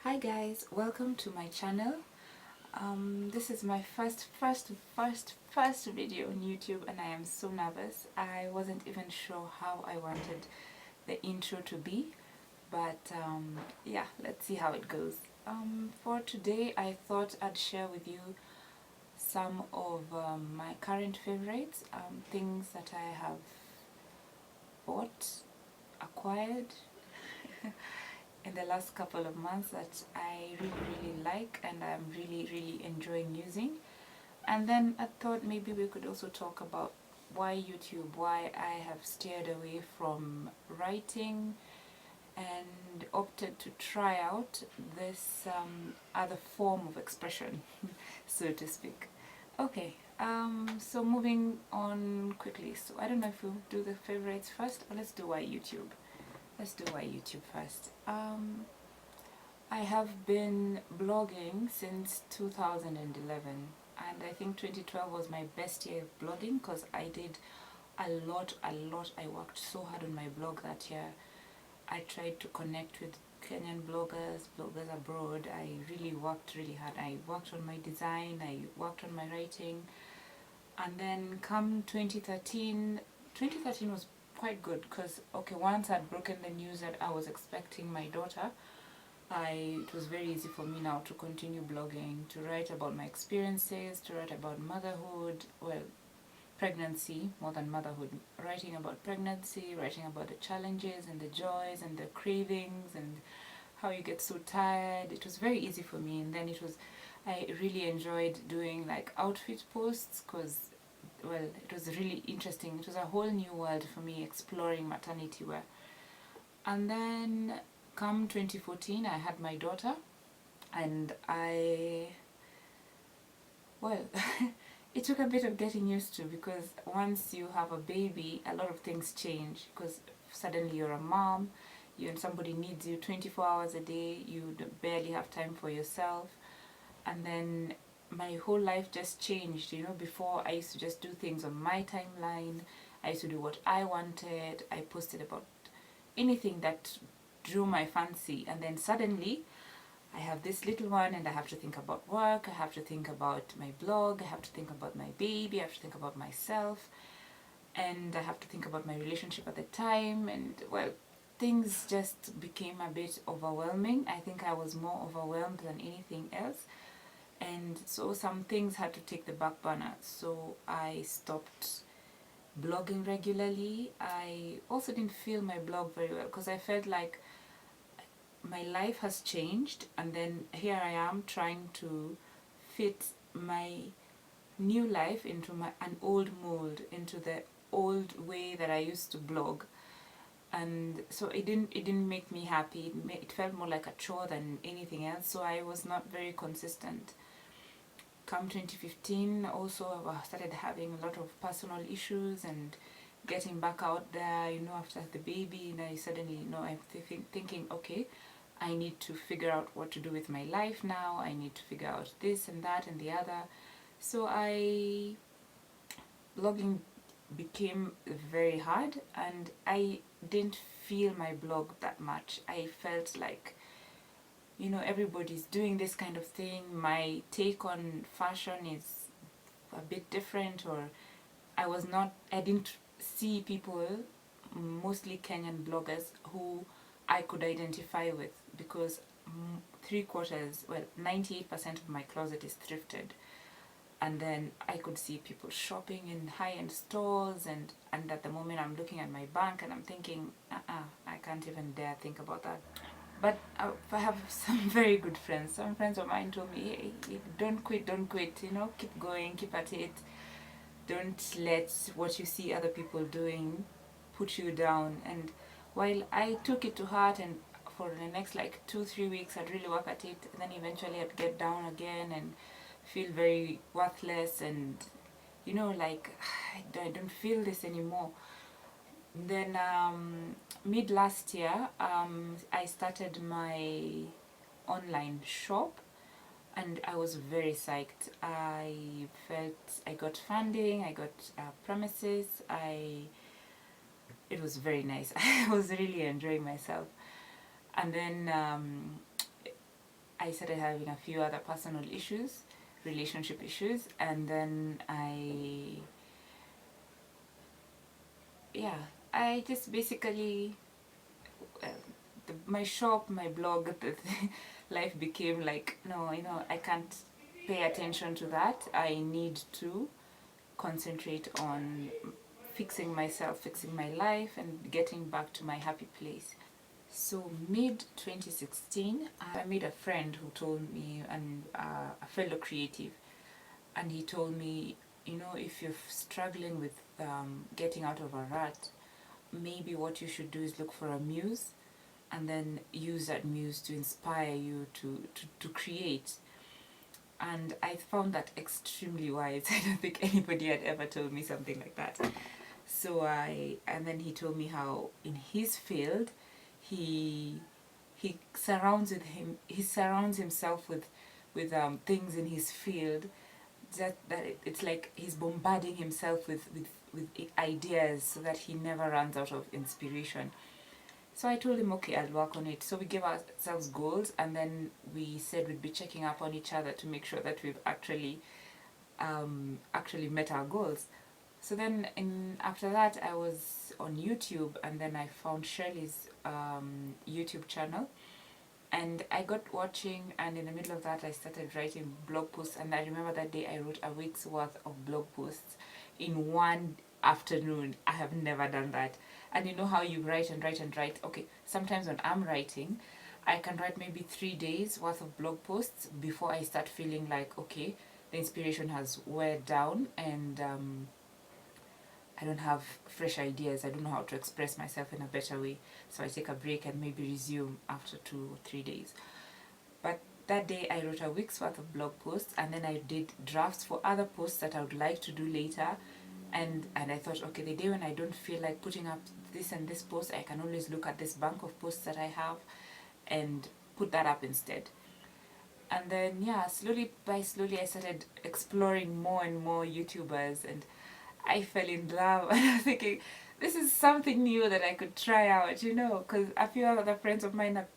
Hi guys, welcome to my channel. This is my first video on YouTube and I am so nervous. I wasn't even sure how I wanted the intro to be, but yeah, let's see how it goes. For today I thought I'd share with you some of my current favorites, things that I have bought, acquired in the last couple of months that I really like and I'm really enjoying using. And then I thought maybe we could also talk about why YouTube, why I have steered away from writing and opted to try out this other form of expression, so to speak. Okay, so moving on quickly. So I don't know if we'll do the favorites first or let's do why YouTube. Let's do why YouTube first. I have been blogging since 2011 and I think 2012 was my best year of blogging because I did a lot. I worked so hard on my blog that year. I tried to connect with Kenyan bloggers abroad. I really worked really hard. I worked on my design, I worked on my writing, and then come 2013 was quite good because, okay, once I'd broken the news that I was expecting my daughter, it was very easy for me now to continue blogging, to write about my experiences, to write about motherhood, well, pregnancy more than motherhood, writing about pregnancy, writing about the challenges and the joys and the cravings and how you get so tired. It was very easy for me, and then I really enjoyed doing like outfit posts because, well, it was really interesting. It was a whole new world for me exploring maternity wear. And then come 2014 I had my daughter and well, it took a bit of getting used to because once you have a baby a lot of things change because suddenly you're a mom, and somebody needs you 24 hours a day, you barely have time for yourself. And then my whole life just changed. Before I used to just do things on my timeline, I used to do what I wanted, I posted about anything that drew my fancy, and then suddenly I have this little one and I have to think about work, I have to think about my blog, I have to think about my baby, I have to think about myself, and I have to think about my relationship at the time, and well, things just became a bit overwhelming. I think I was more overwhelmed than anything else, and so some things had to take the back burner. So I stopped blogging regularly. I also didn't feel my blog very well because I felt like my life has changed, and then here I am trying to fit my new life into an old mold, into the old way that I used to blog. And so it didn't make me happy. It felt more like a chore than anything else, so I was not very consistent. Come 2015 also I started having a lot of personal issues and getting back out there, after the baby. And I suddenly, I'm thinking, okay, I need to figure out what to do with my life now. I need to figure out this and that and the other. So blogging became very hard and I didn't feel my blog that much. I felt like, everybody's doing this kind of thing. My take on fashion is a bit different, or I didn't see people, mostly Kenyan bloggers, who I could identify with because 98% of my closet is thrifted. And then I could see people shopping in high-end stores, and at the moment I'm looking at my bank and I'm thinking, I can't even dare think about that. But I have some very good friends. Some friends of mine told me, hey, don't quit, keep going, keep at it. Don't let what you see other people doing put you down. And while I took it to heart, and for the next like 2-3 weeks I'd really work at it, and then eventually I'd get down again and feel very worthless and like I don't feel this anymore. Then mid last year I started my online shop and I was very psyched. I felt I got funding, I got premises, it was very nice. I was really enjoying myself. And then I started having a few other personal issues, relationship issues, and then yeah, I just basically, uh, my shop, my blog, life became like, no, I can't pay attention to that. I need to concentrate on fixing myself, fixing my life, and getting back to my happy place. So mid 2016, I made a friend who told me, and a fellow creative, and he told me, if you're struggling with getting out of a rut, maybe what you should do is look for a muse, and then use that muse to inspire you to create. And I found that extremely wise. I don't think anybody had ever told me something like that. And then he told me how in his field, he he surrounds himself with things in his field, it's like he's bombarding himself with ideas so that he never runs out of inspiration. So I told him, okay, I'll work on it. So we gave ourselves goals, and then we said we'd be checking up on each other to make sure that we've actually met our goals. So then after that, I was on YouTube, and then I found Shirley's YouTube channel, and I got watching, and in the middle of that I started writing blog posts. And I remember that day I wrote a week's worth of blog posts in one afternoon. I have never done that. And you know how you write and write and write. Okay, sometimes when I'm writing, I can write maybe 3 days worth of blog posts before I start feeling like, okay, the inspiration has weared down, and I don't have fresh ideas. I don't know how to express myself in a better way. So I take a break and maybe resume after 2 or 3 days. But that day I wrote a week's worth of blog posts, and then I did drafts for other posts that I would like to do later. And I thought, okay, the day when I don't feel like putting up this and this post, I can always look at this bank of posts that I have and put that up instead. And then, yeah, slowly by slowly I started exploring more and more YouTubers, and I fell in love. And I was thinking, this is something new that I could try out, because a few other friends of mine have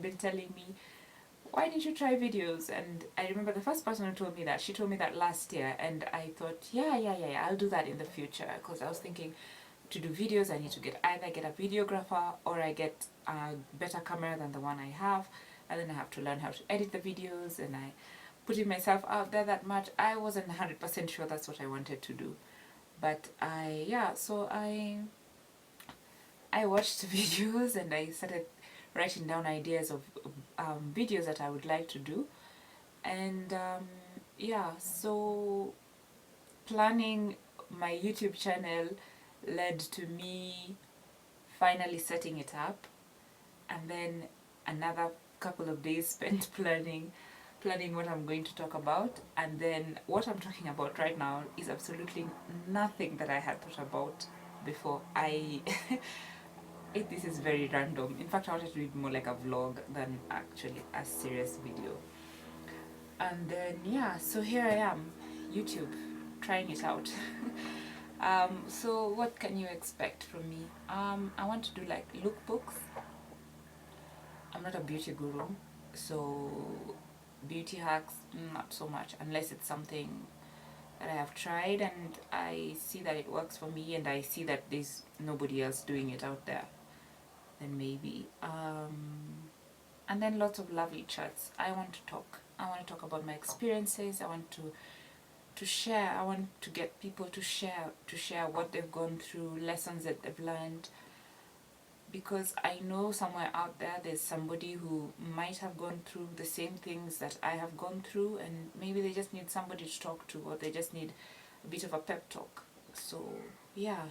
been telling me, why didn't you try videos? And I remember the first person who told me that, she told me that last year, and I thought, yeah, I'll do that in the future, because I was thinking, to do videos I need to either get a videographer, or I get a better camera than the one I have, and then I have to learn how to edit the videos, and I putting myself out there that much. I wasn't 100% sure that's what I wanted to do. But I watched videos, and I started writing down ideas of videos that I would like to do. And so planning my YouTube channel led to me finally setting it up, and then another couple of days spent planning what I'm going to talk about. And then what I'm talking about right now is absolutely nothing that I had thought about before. This is very random. In fact, I wanted to do it more like a vlog than actually a serious video. And then, so here I am, YouTube, trying it out. So what can you expect from me? I want to do like lookbooks. I'm not a beauty guru, so beauty hacks, not so much, unless it's something that I have tried and I see that it works for me, and I see that there's nobody else doing it out there, then maybe. And then lots of lovely chats. I want to talk about my experiences. I want to share. I want to get people to share what they've gone through, lessons that they've learned, because I know somewhere out there's somebody who might have gone through the same things that I have gone through, and maybe they just need somebody to talk to, or they just need a bit of a pep talk. So yeah,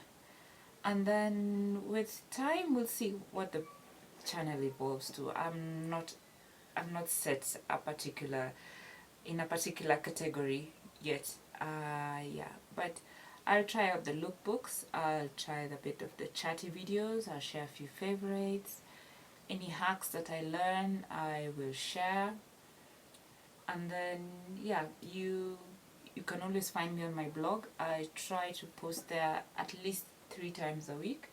and then with time we'll see what the channel evolves to. I'm not set in a particular category yet. But I'll try out the lookbooks, I'll try a bit of the chatty videos, I'll share a few favorites. Any hacks that I learn, I will share. And then, you can always find me on my blog. I try to post there at least 3 times a week.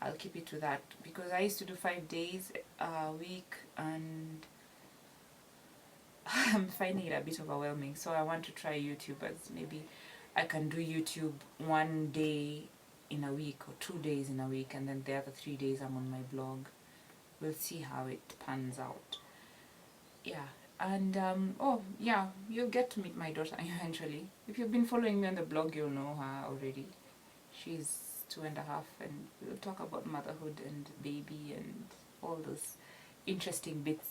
I'll keep it to that, because I used to do 5 days a week, and I'm finding it a bit overwhelming. So I want to try YouTube, as maybe I can do YouTube one day in a week or 2 days in a week, and then the other 3 days I'm on my blog. We'll see how it pans out. Yeah. And oh yeah, you'll get to meet my daughter eventually. If you've been following me on the blog, you'll know her already. She's 2.5, and we'll talk about motherhood and baby and all those interesting bits.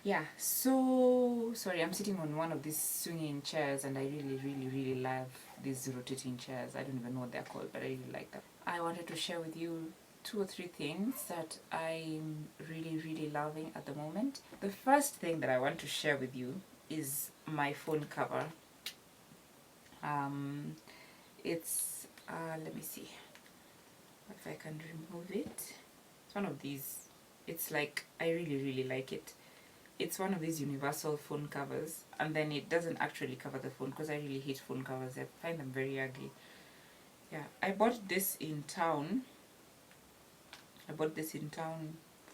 Yeah, so sorry, I'm sitting on one of these swinging chairs, and I really, really, really love these rotating chairs. I don't even know what they're called, but I really like them. I wanted to share with you 2 or 3 things that I'm really, really loving at the moment. The first thing that I want to share with you is my phone cover. It's let me see if I can remove it. It's one of these. It's like, I really, really like it. It's one of these universal phone covers, and then it doesn't actually cover the phone, because I really hate phone covers. I find them very ugly. Yeah, I bought this in town.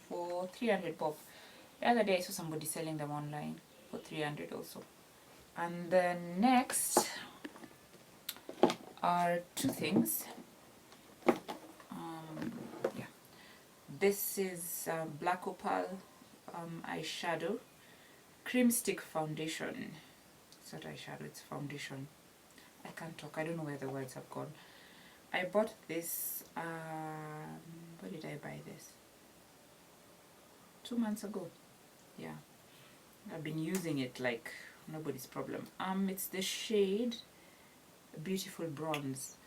For 300 bob. The other day I saw somebody selling them online for 300 also. And then next are 2 things. Yeah, this is Black Opal eyeshadow cream stick foundation. It's not eyeshadow, it's foundation. I can't talk, I don't know where the words have gone. I bought this, where did I buy this? 2 months ago. Yeah, I've been using it like nobody's problem. It's the shade Beautiful Bronze.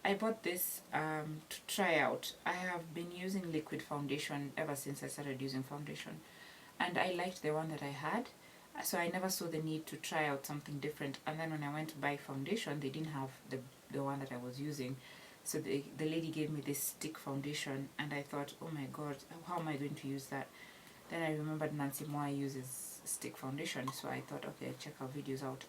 I bought this to try out. I have been using liquid foundation ever since I started using foundation, and I liked the one that I had, so I never saw the need to try out something different. And then when I went to buy foundation, they didn't have the one that I was using, so the lady gave me this stick foundation, and I thought, oh my god, how am I going to use that? Then I remembered Nancy Moy uses stick foundation, so I thought, okay, I'll check her videos out.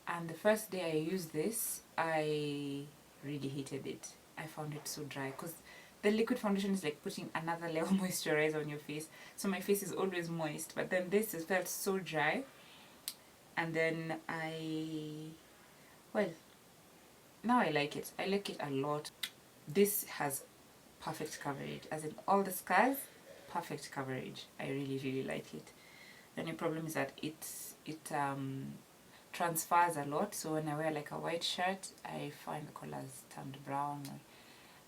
And the first day I used this, I really hated it. I found it so dry, because the liquid foundation is like putting another level moisturizer on your face, so my face is always moist, but then this has felt so dry. And then well, now I like it. I like it a lot. This has perfect coverage, as in all the scars, perfect coverage. I really, really like it. The only problem is that it transfers a lot, so when I wear like a white shirt, I find the colors turned brown.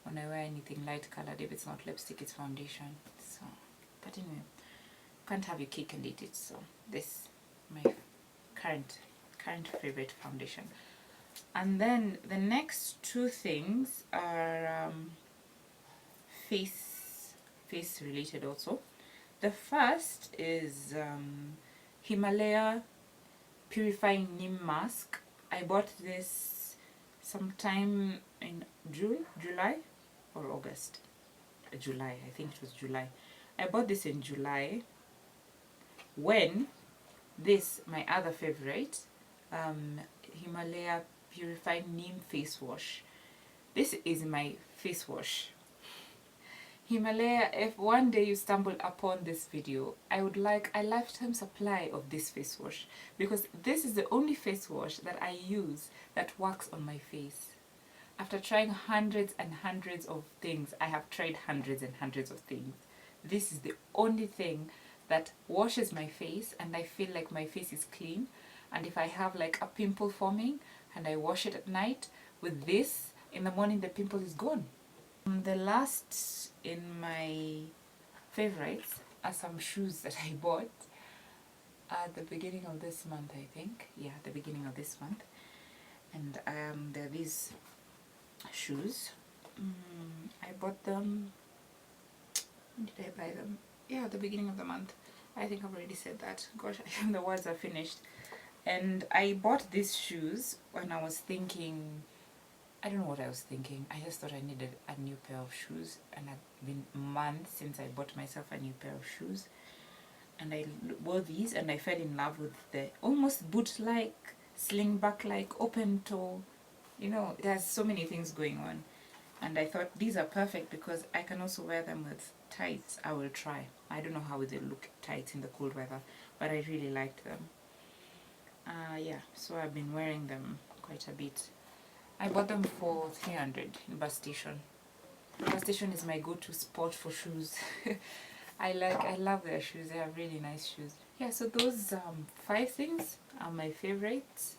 When I wear anything light colored, if it's not lipstick, it's foundation. So, but anyway, can't have your cake and eat it. So this, my current favorite foundation. And then the next 2 things are face related also. The first is Himalaya purifying Neem mask. I bought this sometime in July or August. July, I think it was July. I bought this in July, when this, my other favorite, Himalaya purifying Neem face wash. This is my face wash. Himalaya, if one day you stumble upon this video, I would like a lifetime supply of this face wash, because this is the only face wash that I use that works on my face. After trying hundreds and hundreds of things, I have tried hundreds and hundreds of things. This is the only thing that washes my face, and I feel like my face is clean. And if I have like a pimple forming and I wash it at night with this, in the morning the pimple is gone. The last in my favorites are some shoes that I bought at the beginning of this month, I think. Yeah, the beginning of this month. And they're these shoes. I bought them, when did I buy them? Yeah, at the beginning of the month. I think I've already said that. Gosh, the words are finished. And I bought these shoes when I was thinking, I don't know what I was thinking. I just thought I needed a new pair of shoes, and it had been months since I bought myself a new pair of shoes. And I wore these, and I fell in love with the almost boot-like, sling-back-like, open toe. You know, it has so many things going on. And I thought these are perfect because I can also wear them with tights, I will try. I don't know how they look tight in the cold weather, but I really liked them. Yeah, so I've been wearing them quite a bit. I bought them for 300 in bus station. Bus station is my go-to spot for shoes. I love their shoes. They are really nice shoes. Yeah, so those 5 things are my favorites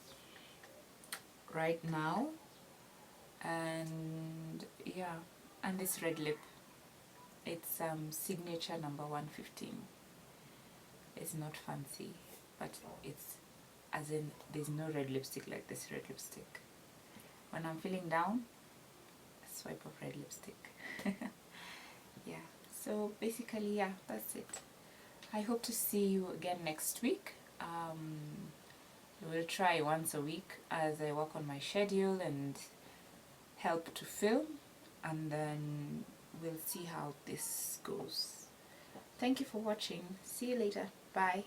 right now. And yeah, and this red lip, it's signature number 115. It's not fancy, but it's, as in, there's no red lipstick like this red lipstick. When I'm feeling down, a swipe of red lipstick. Yeah, so basically, yeah, that's it. I hope to see you again next week. We'll try once a week as I work on my schedule and help to film, and then we'll see how this goes. Thank you for watching. See you later. Bye.